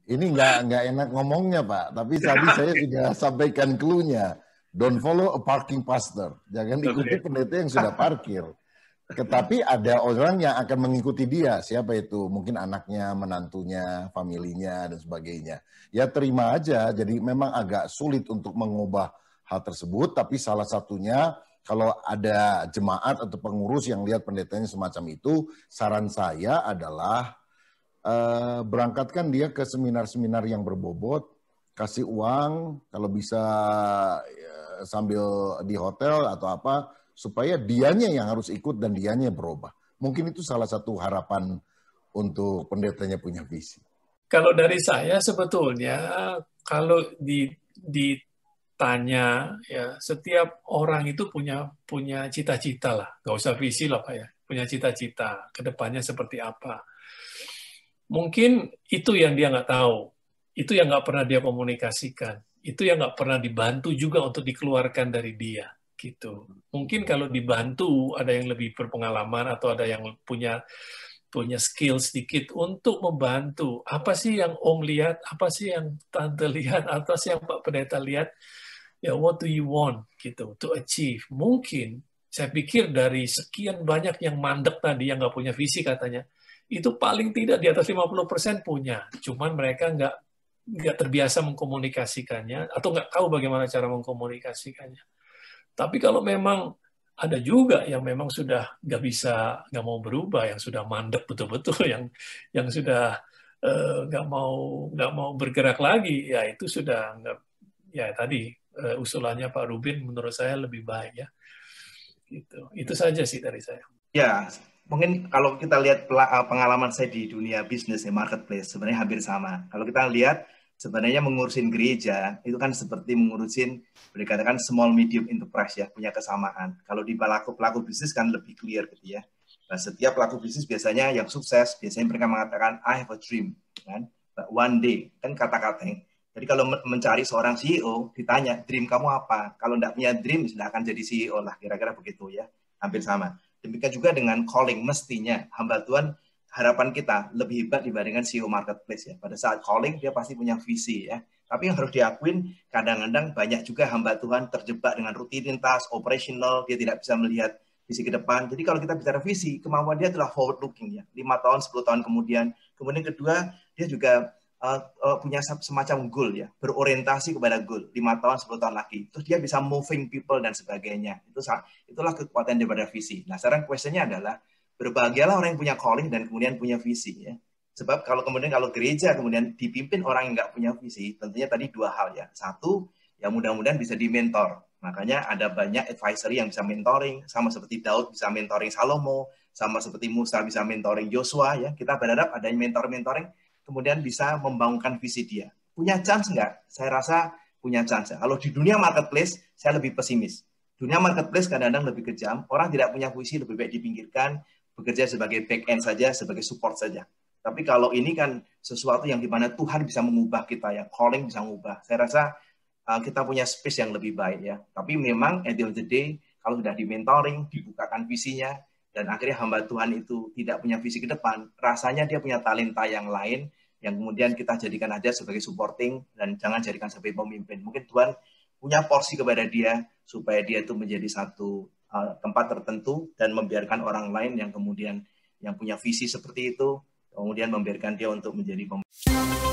Ini nggak enak ngomongnya Pak, tapi tadi saya sudah sampaikan clue-nya. Don't follow a parking pastor. Jangan ikuti pendeta yang sudah parkir. Tetapi ada orang yang akan mengikuti dia. Siapa itu? Mungkin anaknya, menantunya, familinya, dan sebagainya. Ya terima aja. Jadi memang agak sulit untuk mengubah hal tersebut. Tapi salah satunya kalau ada jemaat atau pengurus yang lihat pendetanya semacam itu, saran saya adalah berangkatkan dia ke seminar-seminar yang berbobot, kasih uang, kalau bisa sambil di hotel atau apa, supaya dianya yang harus ikut dan dianya berubah. Mungkin itu salah satu harapan untuk pendetanya punya visi. Kalau dari saya sebetulnya, kalau ditanya ya, setiap orang itu punya cita-cita lah, nggak usah visi lah Pak ya, punya cita-cita ke depannya seperti apa. Mungkin itu yang dia nggak tahu, itu yang nggak pernah dia komunikasikan, itu yang nggak pernah dibantu juga untuk dikeluarkan dari dia, gitu. Mungkin kalau dibantu, ada yang lebih berpengalaman atau ada yang punya skill sedikit untuk membantu. Apa sih yang Om lihat, apa sih yang Tante lihat, apa sih yang Pak Pendeta lihat, ya what do you want, gitu, to achieve. Mungkin, saya pikir dari sekian banyak yang mandek tadi, yang nggak punya visi katanya, itu paling tidak di atas 50% punya. Cuman mereka nggak terbiasa mengkomunikasikannya atau nggak tahu bagaimana cara mengkomunikasikannya. Tapi kalau memang ada juga yang memang sudah nggak bisa, nggak mau berubah, yang sudah mandek betul-betul, yang sudah nggak mau bergerak lagi, ya itu sudah nggak, ya tadi usulannya Pak Rubin menurut saya lebih baik ya. Gitu. Itu saja sih dari saya. Ya, mungkin kalau kita lihat pengalaman saya di dunia bisnis ya, marketplace sebenarnya hampir sama. Kalau kita lihat sebenarnya mengurusin gereja itu kan seperti mengurusin dikatakan small medium enterprise ya, punya kesamaan. Kalau di pelaku bisnis kan lebih clear gitu ya. Nah, setiap pelaku bisnis biasanya yang sukses biasanya mereka mengatakan I have a dream kan, one day kan kata-katanya. Jadi kalau mencari seorang CEO ditanya dream kamu apa? Kalau tidak punya dream sudah akan jadi CEO lah, kira-kira begitu ya. Hampir sama. Demikian juga dengan calling, mestinya hamba Tuhan harapan kita lebih hebat dibandingkan CEO marketplace ya. Pada saat calling dia pasti punya visi ya. Tapi yang harus diakuin kadang-kadang banyak juga hamba Tuhan terjebak dengan rutinitas, operational, dia tidak bisa melihat visi ke depan. Jadi kalau kita bicara visi, kemampuan dia adalah forward looking ya. 5 tahun, 10 tahun kemudian. Kemudian kedua, dia juga punya semacam goal ya, berorientasi kepada goal 5 tahun 10 tahun lagi. Terus dia bisa moving people dan sebagainya. Itulah kekuatan daripada visi. Nah, sekarang questionnya adalah berbahagialah orang yang punya calling dan kemudian punya visi ya. Sebab kalau gereja kemudian dipimpin orang yang nggak punya visi, tentunya tadi dua hal ya. Satu, ya mudah-mudahan bisa dimentor. Makanya ada banyak advisory yang bisa mentoring, sama seperti Daud bisa mentoring Salomo, sama seperti Musa bisa mentoring Joshua ya. Kita berharap ada mentoring kemudian bisa membangunkan visi dia. Punya chance nggak? Saya rasa punya chance. Kalau di dunia marketplace, saya lebih pesimis. Dunia marketplace kadang-kadang lebih kejam. Orang tidak punya visi, lebih baik dipinggirkan, bekerja sebagai back end saja, sebagai support saja. Tapi kalau ini kan sesuatu yang dimana Tuhan bisa mengubah kita ya, calling bisa mengubah. Saya rasa kita punya space yang lebih baik ya. Tapi memang at the end of the day, kalau sudah di mentoring, dibukakan visinya, dan akhirnya hamba Tuhan itu tidak punya visi ke depan, rasanya dia punya talenta yang lain, yang kemudian kita jadikan aja sebagai supporting, dan jangan jadikan sebagai pemimpin. Mungkin Tuhan punya porsi kepada dia, supaya dia itu menjadi satu tempat tertentu, dan membiarkan orang lain yang kemudian yang punya visi seperti itu, kemudian membiarkan dia untuk menjadi pemimpin.